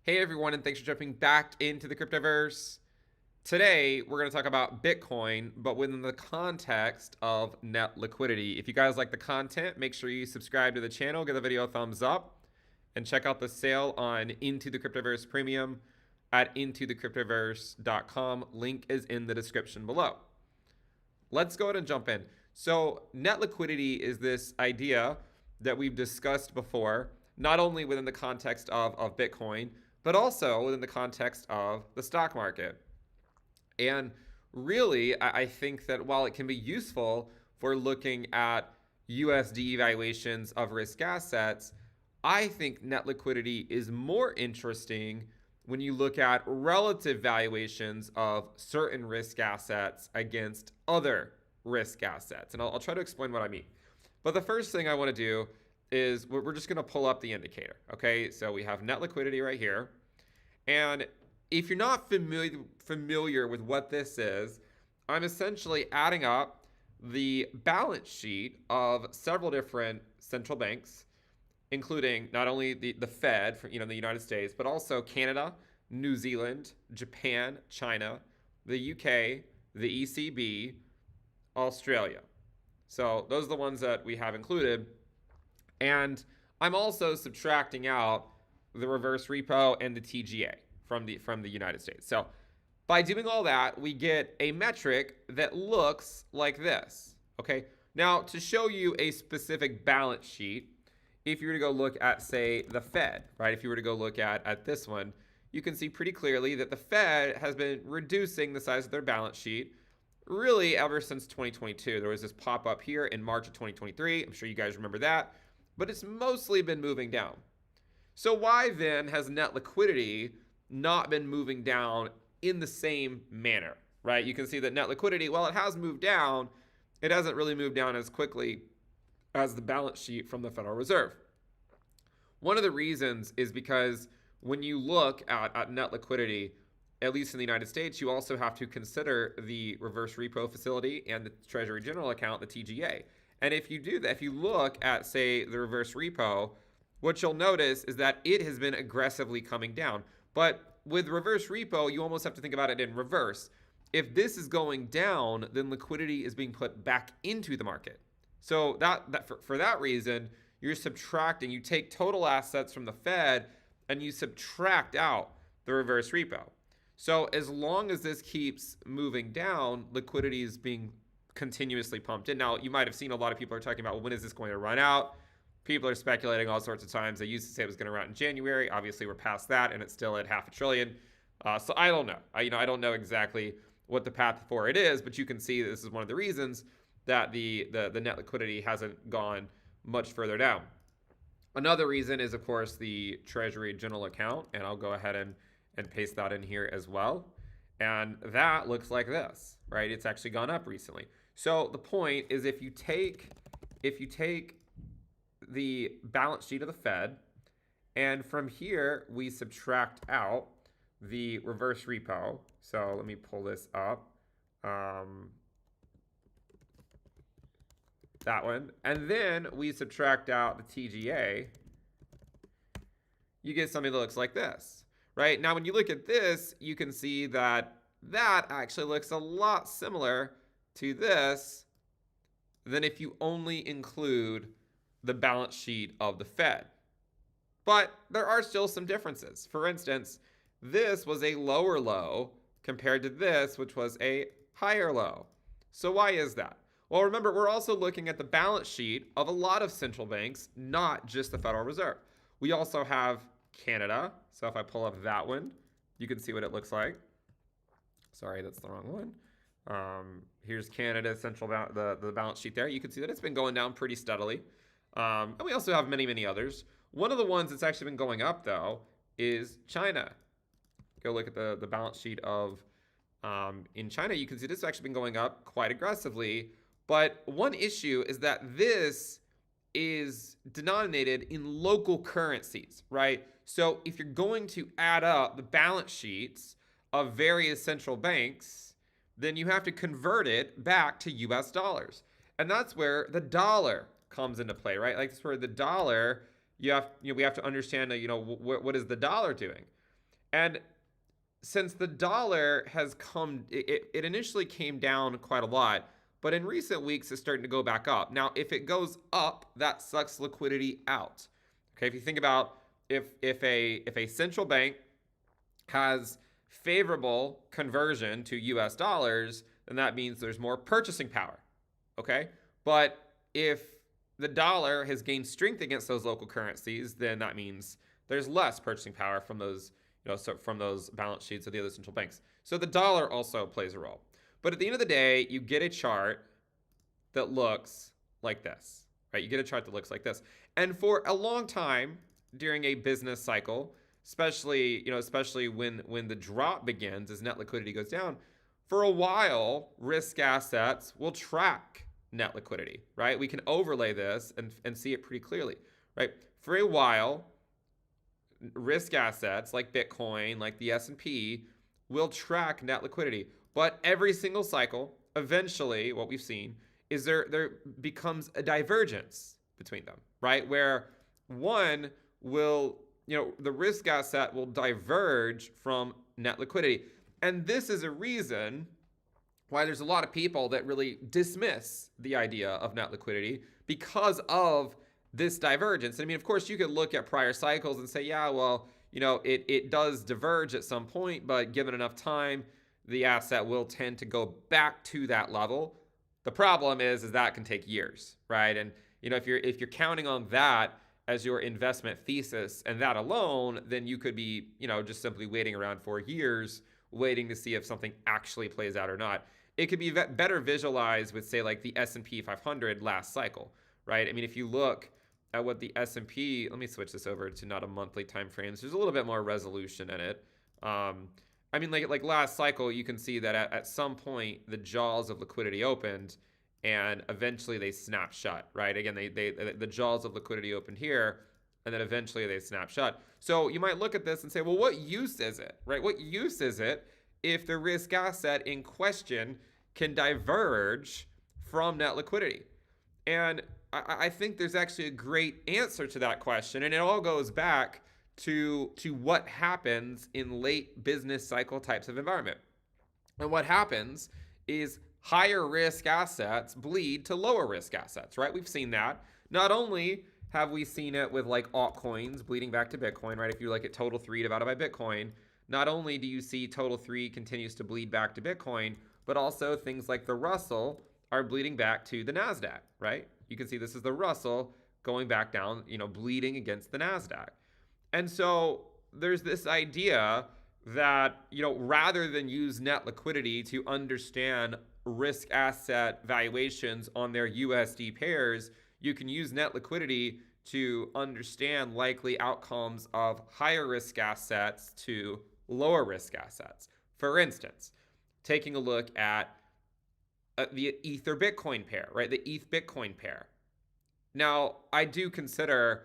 Hey everyone, and thanks for jumping back into the cryptoverse. Today, we're going to talk about Bitcoin, but within the context of net liquidity. If you guys like the content, make sure you subscribe to the channel, give the video a thumbs up, and check out the sale on Into the Cryptoverse Premium at intothecryptoverse.com. Link is in the description below. Let's go ahead and jump in. So, net liquidity is this idea that we've discussed before, not only within the context of Bitcoin, but also within the context of the stock market. And really, I think that while it can be useful for looking at USD valuations of risk assets, I think net liquidity is more interesting when you look at relative valuations of certain risk assets against other risk assets. And I'll try to explain what I mean. But the first thing I want to do is we're just going to pull up the indicator. Okay, so we have net liquidity right here. And if you're not familiar with what this is, I'm essentially adding up the balance sheet of several different central banks, including not only the Fed, for, the United States, but also Canada, New Zealand, Japan, China, the UK, the ECB, Australia. So those are the ones that we have included. And I'm also subtracting out the reverse repo and the TGA from the United States. So by doing all that, we get a metric that looks like this. Okay. Now, to show you a specific balance sheet, if you were to go look at, say, the Fed, right? If you were to go look at this one, you can see pretty clearly that the Fed has been reducing the size of their balance sheet really ever since 2022. There was this pop up here in March of 2023. I'm sure you guys remember that, but it's mostly been moving down. So why then has net liquidity not been moving down in the same manner, right? You can see that net liquidity, while it has moved down, it hasn't really moved down as quickly as the balance sheet from the Federal Reserve. One of the reasons is because when you look at net liquidity, at least in the United States, you also have to consider the reverse repo facility and the Treasury General account, the TGA. And if you do that, if you look at, say, the reverse repo, what you'll notice is that it has been aggressively coming down. But with reverse repo, you almost have to think about it in reverse. If this is going down, then liquidity is being put back into the market. So for that reason, you're subtracting. You take total assets from the Fed and you subtract out the reverse repo. So as long as this keeps moving down, liquidity is being continuously pumped in. Now, you might have seen a lot of people are talking about, well, when is this going to run out? People are speculating all sorts of times. They used to say it was going to run out in January. Obviously, we're past that, and it's still at $500 billion. So I don't know. I don't know exactly what the path for it is, but you can see this is one of the reasons that the net liquidity hasn't gone much further down. Another reason is, of course, the Treasury General account, and I'll go ahead and paste that in here as well. And that looks like this, right? It's actually gone up recently. So the point is, if you take the balance sheet of the Fed, and from here we subtract out the reverse repo. So let me pull this up. That one. And then we subtract out the TGA. You get something that looks like this, right? Now, when you look at this, you can see that that actually looks a lot similar to this than if you only include the balance sheet of the Fed. But there are still some differences. For instance, this was a lower low compared to this, which was a higher low. So why is that? Well, remember, we're also looking at the balance sheet of a lot of central banks, not just the Federal Reserve. We also have Canada. So if I pull up that one, you can see what it looks like. Sorry, that's the wrong one. Here's Canada's the balance sheet there. You can see that it's been going down pretty steadily. And we also have many, many others. One of the ones that's actually been going up, though, is China. Go look at the balance sheet of in China. You can see this has actually been going up quite aggressively. But one issue is that this is denominated in local currencies, right? So if you're going to add up the balance sheets of various central banks, then you have to convert it back to US dollars. And that's where the dollar comes into play, right? Like, that's where the dollar, we have to understand, what is the dollar doing? And since the dollar has it initially came down quite a lot, but in recent weeks it's starting to go back up. Now, if it goes up, that sucks liquidity out. Okay, if you think about if a central bank has favorable conversion to US dollars, then that means there's more purchasing power. Okay, but if the dollar has gained strength against those local currencies, then that means there's less purchasing power from those, so from those balance sheets of the other central banks. So the dollar also plays a role. But at the end of the day, you get a chart that looks like this, right? You get a chart that looks like this. And for a long time during a business cycle, especially when the drop begins as net liquidity goes down, for a while, risk assets will track net liquidity, right? We can overlay this and see it pretty clearly, right? For a while, risk assets like Bitcoin, like the S&P, will track net liquidity. But every single cycle, eventually, what we've seen is there becomes a divergence between them, right? Where one will, the risk asset will diverge from net liquidity. And this is a reason why there's a lot of people that really dismiss the idea of net liquidity because of this divergence. I mean, of course, you could look at prior cycles and say, yeah, well, it does diverge at some point, but given enough time, the asset will tend to go back to that level. The problem is that can take years, right? And if you're counting on that as your investment thesis and that alone, then you could be, just simply waiting around for years, waiting to see if something actually plays out or not. It could be better visualized with, say, like the S&P 500 last cycle, right? I mean, if you look at what the S&P, let me switch this over to not a monthly time frame. So there's a little bit more resolution in it. I mean, like last cycle, you can see that at some point the jaws of liquidity opened, and eventually they snap shut, right? Again, the jaws of liquidity opened here, and then eventually they snap shut. So you might look at this and say, well, what use is it, right? What use is it if the risk asset in question can diverge from net liquidity? And I think there's actually a great answer to that question, and it all goes back to what happens in late business cycle types of environment. And what happens is higher risk assets bleed to lower risk assets, right? We've seen that. Not only have we seen it with like altcoins bleeding back to Bitcoin, right? If you look at total 3 divided by Bitcoin, not only do you see total 3 continues to bleed back to Bitcoin, but also things like the Russell are bleeding back to the NASDAQ, right? You can see this is the Russell going back down, bleeding against the NASDAQ. And so there's this idea that, rather than use net liquidity to understand risk asset valuations on their USD pairs, you can use net liquidity to understand likely outcomes of higher risk assets to lower risk assets. For instance, taking a look at the Ether Bitcoin pair, right? The ETH Bitcoin pair. Now, I do consider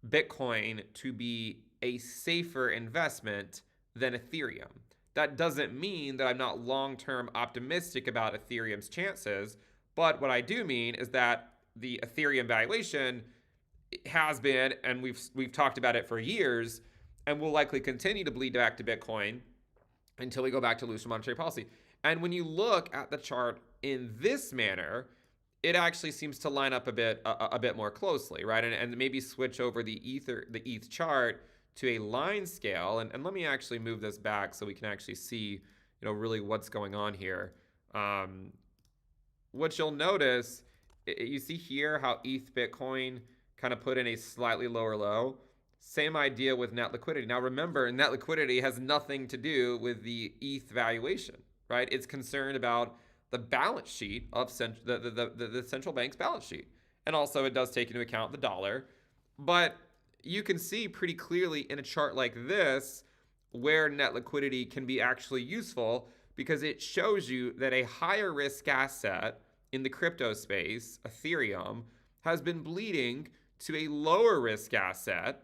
Bitcoin to be a safer investment than Ethereum. That doesn't mean that I'm not long-term optimistic about Ethereum's chances, but what I do mean is that the Ethereum valuation has been, and we've talked about it for years, and will likely continue to bleed back to Bitcoin until we go back to looser monetary policy. And when you look at the chart in this manner, it actually seems to line up a bit more closely, right? And maybe switch over the ETH chart to a line scale. And let me actually move this back so we can actually see, really what's going on here. What you'll notice, you see here how ETH Bitcoin kind of put in a slightly lower low. Same idea with net liquidity. Now remember, net liquidity has nothing to do with the ETH valuation, right? It's concerned about the balance sheet of the central bank's balance sheet. And also it does take into account the dollar. But you can see pretty clearly in a chart like this where net liquidity can be actually useful, because it shows you that a higher risk asset in the crypto space, Ethereum, has been bleeding to a lower risk asset,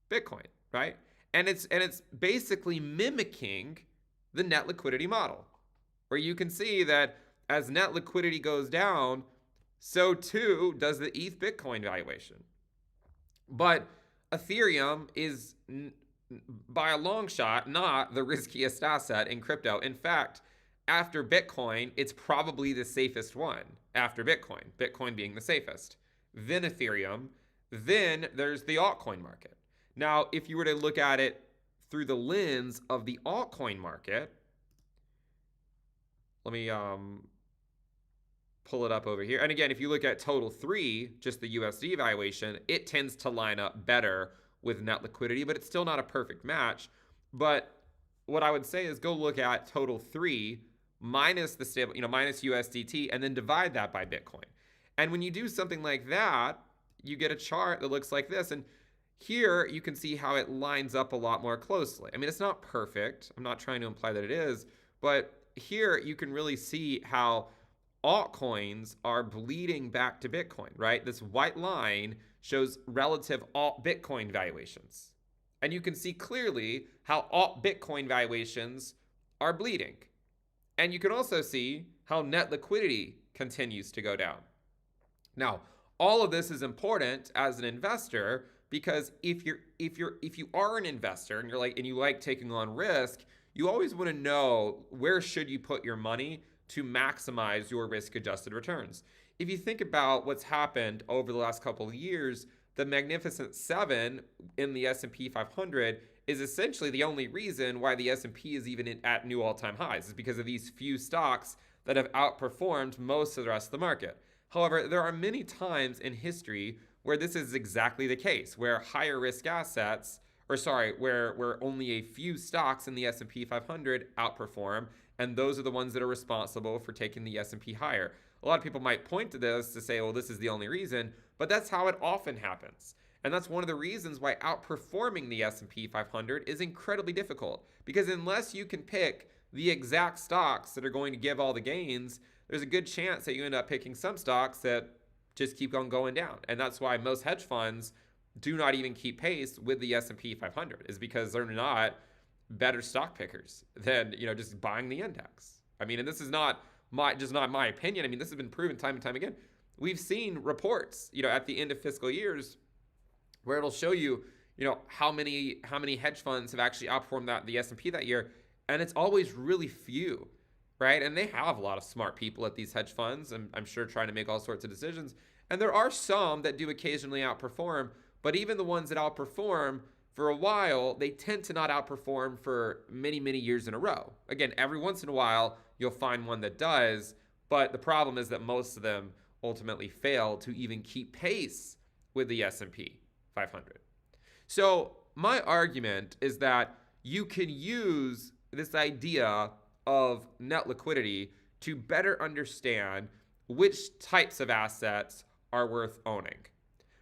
Bitcoin, right? And it's basically mimicking the net liquidity model, where you can see that as net liquidity goes down, so too does the ETH Bitcoin valuation. But Ethereum is by a long shot, not the riskiest asset in crypto. In fact, after Bitcoin, it's probably the safest one after Bitcoin, Bitcoin being the safest. Then Ethereum, then there's the altcoin market. Now, if you were to look at it through the lens of the altcoin market, let me pull it up over here. And again, if you look at total 3, just the USD valuation, it tends to line up better with net liquidity, but it's still not a perfect match. But what I would say is go look at total 3 minus the stable, minus USDT, and then divide that by Bitcoin. And when you do something like that, you get a chart that looks like this. And here you can see how it lines up a lot more closely. I mean, it's not perfect. I'm not trying to imply that it is, but here you can really see how altcoins are bleeding back to Bitcoin, right? This white line shows relative alt Bitcoin valuations. And you can see clearly how alt Bitcoin valuations are bleeding. And you can also see how net liquidity continues to go down. Now, all of this is important as an investor because if you are an investor and you like taking on risk, you always want to know where should you put your money to maximize your risk-adjusted returns. If you think about what's happened over the last couple of years, the Magnificent Seven in the S&P 500 is essentially the only reason why the S&P is even at new all-time highs, is because of these few stocks that have outperformed most of the rest of the market. However, there are many times in history where this is exactly the case, where higher risk assets, where only a few stocks in the S&P 500 outperform, and those are the ones that are responsible for taking the S&P higher. A lot of people might point to this to say, well, this is the only reason, but that's how it often happens. And that's one of the reasons why outperforming the S&P 500 is incredibly difficult, because unless you can pick the exact stocks that are going to give all the gains, there's a good chance that you end up picking some stocks that just keep on going down. And that's why most hedge funds do not even keep pace with the S&P 500, is because they're not better stock pickers than, just buying the index. I mean, and this is not my opinion. I mean, this has been proven time and time again. We've seen reports, at the end of fiscal years where it'll show you, how many hedge funds have actually outperformed the S&P that year, and it's always really few, right? And they have a lot of smart people at these hedge funds, and I'm sure trying to make all sorts of decisions. And there are some that do occasionally outperform, but even the ones that outperform for a while, they tend to not outperform for many, many years in a row. Again, every once in a while, you'll find one that does, but the problem is that most of them ultimately fail to even keep pace with the S&P 500. So my argument is that you can use this idea of net liquidity to better understand which types of assets are worth owning.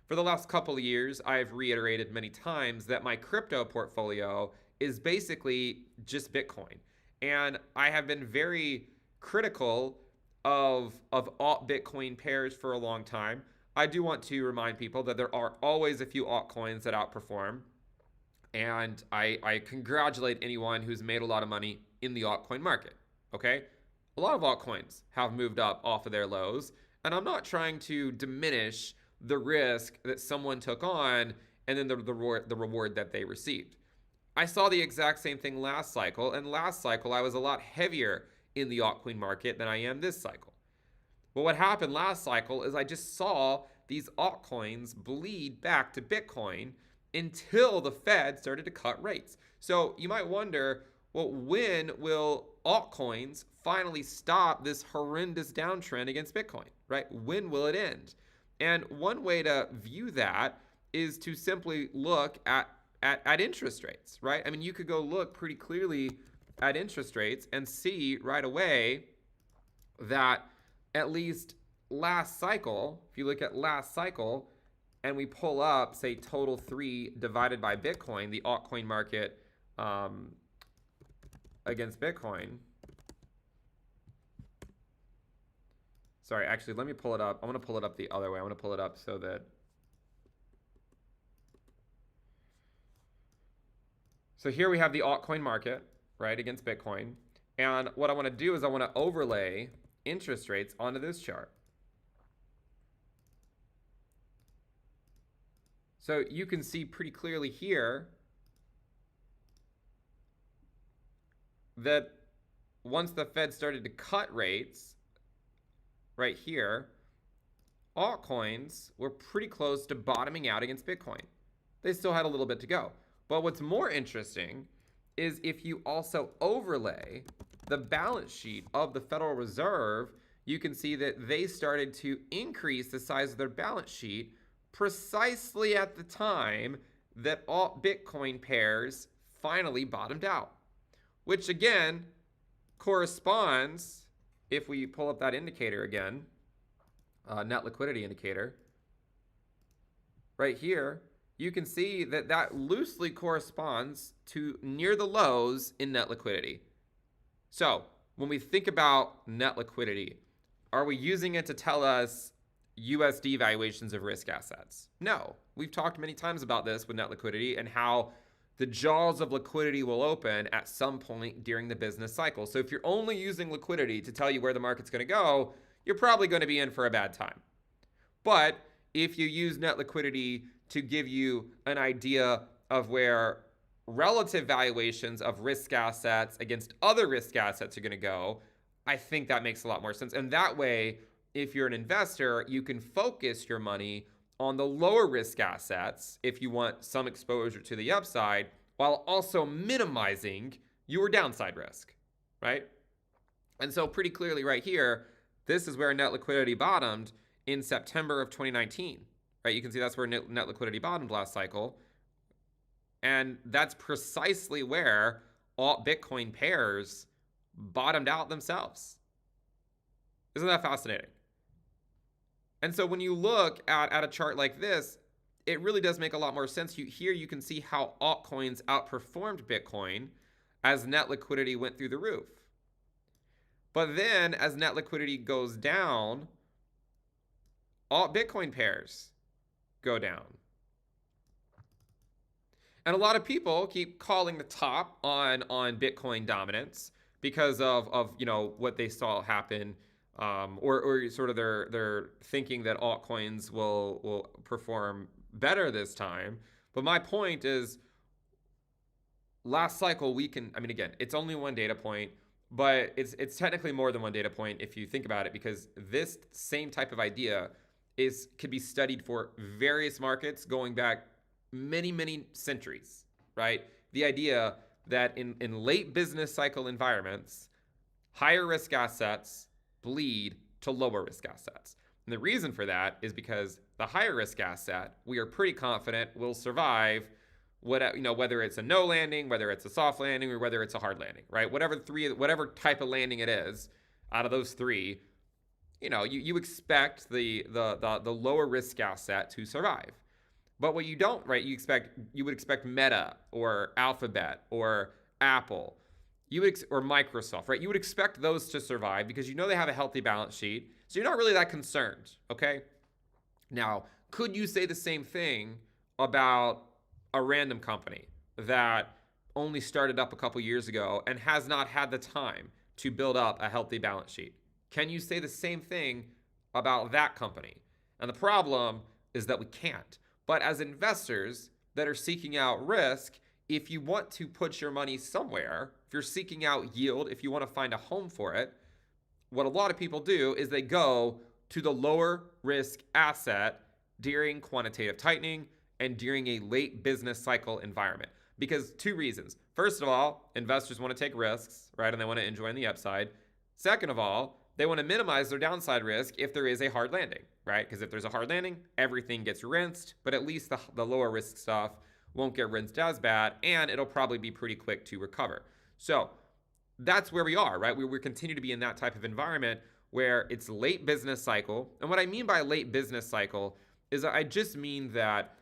For the last couple of years, I've reiterated many times that my crypto portfolio is basically just Bitcoin. And I have been very critical of alt Bitcoin pairs for a long time. I do want to remind people that there are always a few altcoins that outperform. And I congratulate anyone who's made a lot of money in the altcoin market, okay? A lot of altcoins have moved up off of their lows, and I'm not trying to diminish the risk that someone took on and then the reward that they received. I saw the exact same thing last cycle, and last cycle I was a lot heavier in the altcoin market than I am this cycle. But what happened last cycle is I just saw these altcoins bleed back to Bitcoin until the Fed started to cut rates. So you might wonder, well, when will altcoins finally stop this horrendous downtrend against Bitcoin, right? When will it end? And one way to view that is to simply look at interest rates, right? I mean, you could go look pretty clearly at interest rates and see right away that at least last cycle, if you look at last cycle and we pull up, say, total 3 divided by Bitcoin, the altcoin market against Bitcoin. Sorry, actually, let me pull it up. I want to pull it up the other way. I want to pull it up so that... So here we have the altcoin market, right, against Bitcoin. And what I want to do is I want to overlay interest rates onto this chart. So you can see pretty clearly here that once the Fed started to cut rates right here, altcoins were pretty close to bottoming out against Bitcoin. They still had a little bit to go. But what's more interesting is if you also overlay the balance sheet of the Federal Reserve, you can see that they started to increase the size of their balance sheet precisely at the time that alt Bitcoin pairs finally bottomed out, which again corresponds, if we pull up that indicator again, net liquidity indicator, right here, you can see that that loosely corresponds to near the lows in net liquidity. So when we think about net liquidity, are we using it to tell us USD valuations of risk assets? No. We've talked many times about this with net liquidity and how the jaws of liquidity will open at some point during the business cycle. So if you're only using liquidity to tell you where the market's going to go, you're probably going to be in for a bad time. But if you use net liquidity to give you an idea of where relative valuations of risk assets against other risk assets are going to go, I think that makes a lot more sense. And that way, if you're an investor, you can focus your money on the lower risk assets if you want some exposure to the upside, while also minimizing your downside risk, right? And so pretty clearly right here, this is where net liquidity bottomed in September of 2019, right? You can see that's where net liquidity bottomed last cycle. And that's precisely where alt Bitcoin pairs bottomed out themselves. Isn't that fascinating? And so when you look at a chart like this, it really does make a lot more sense. Here you can see how altcoins outperformed Bitcoin as net liquidity went through the roof. But then as net liquidity goes down, alt Bitcoin pairs go down. And a lot of people keep calling the top on Bitcoin dominance because of you know what they saw happen, or sort of they're thinking that altcoins will perform better this time. But my point is, last cycle I mean again, it's only one data point, but it's technically more than one data point if you think about it, because this same type of idea could be studied for various markets going back many centuries, right? The idea that in late business cycle environments, higher risk assets bleed to lower risk assets. And the reason for that is because the higher risk asset, we are pretty confident will survive whether it's a no landing, whether it's a soft landing, or whether it's a hard landing, right? Whatever type of landing it is, out of those three, you expect the lower risk asset to survive. But what you don't, right? You would expect Meta or Alphabet or Apple, or Microsoft, right? You would expect those to survive because they have a healthy balance sheet, so you're not really that concerned, okay? Now, could you say the same thing about a random company that only started up a couple years ago and has not had the time to build up a healthy balance sheet? Can you say the same thing about that company? And the problem is that we can't. But as investors that are seeking out risk, if you want to put your money somewhere, if you're seeking out yield, if you want to find a home for it, what a lot of people do is they go to the lower risk asset during quantitative tightening and during a late business cycle environment. Because two reasons. First of all, investors want to take risks, right? And they want to enjoy the upside. Second of all, they want to minimize their downside risk if there is a hard landing, right? Because if there's a hard landing, everything gets rinsed, but at least the lower risk stuff won't get rinsed as bad, and it'll probably be pretty quick to recover. So that's where we are, right? We continue to be in that type of environment where it's late business cycle. And what I mean by late business cycle is I just mean that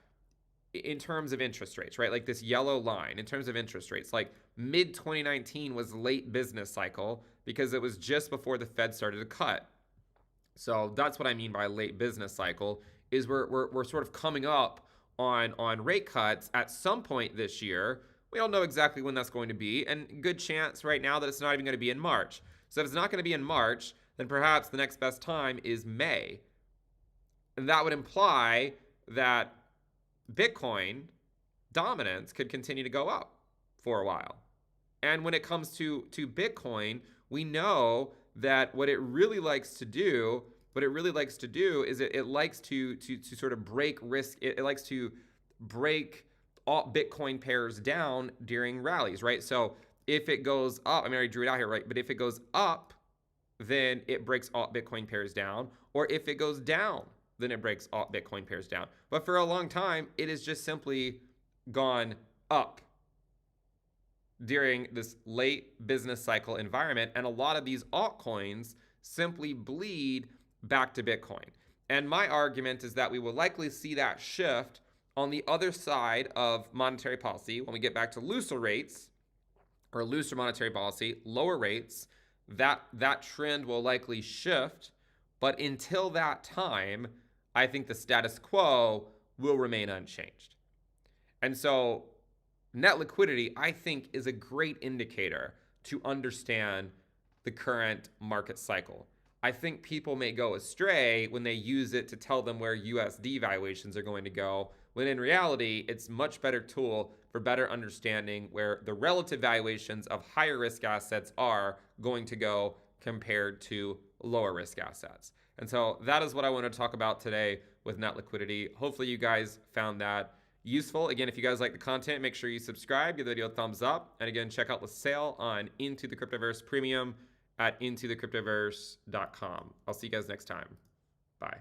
in terms of interest rates, right? Like this yellow line, in terms of interest rates, like mid 2019 was late business cycle because it was just before the Fed started to cut. So that's what I mean by late business cycle, is we're sort of coming up on rate cuts at some point this year. We don't know exactly when that's going to be, and good chance right now that it's not even going to be in March. So if it's not going to be in March, then perhaps the next best time is May. And that would imply that Bitcoin dominance could continue to go up for a while. And when it comes to Bitcoin, we know that what it really likes to do, is it likes to sort of break risk. It likes to break all Bitcoin pairs down during rallies, right? So if it goes up, I mean, I already drew it out here, right? But if it goes up, then it breaks all Bitcoin pairs down. Or if it goes down, then it breaks all Bitcoin pairs down. But for a long time, it has just simply gone up during this late business cycle environment. And a lot of these altcoins simply bleed back to Bitcoin. And my argument is that we will likely see that shift on the other side of monetary policy when we get back to looser rates or looser monetary policy, lower rates. That trend will likely shift. But until that time, I think the status quo will remain unchanged. And so net liquidity, I think, is a great indicator to understand the current market cycle. I think people may go astray when they use it to tell them where USD valuations are going to go, when in reality, it's a much better tool for better understanding where the relative valuations of higher risk assets are going to go compared to lower risk assets. And so that is what I want to talk about today with net liquidity. Hopefully you guys found that useful. Again, if you guys like the content, make sure you subscribe, give the video a thumbs up, and again, check out the sale on Into the Cryptoverse Premium at intothecryptoverse.com. I'll see you guys next time. Bye.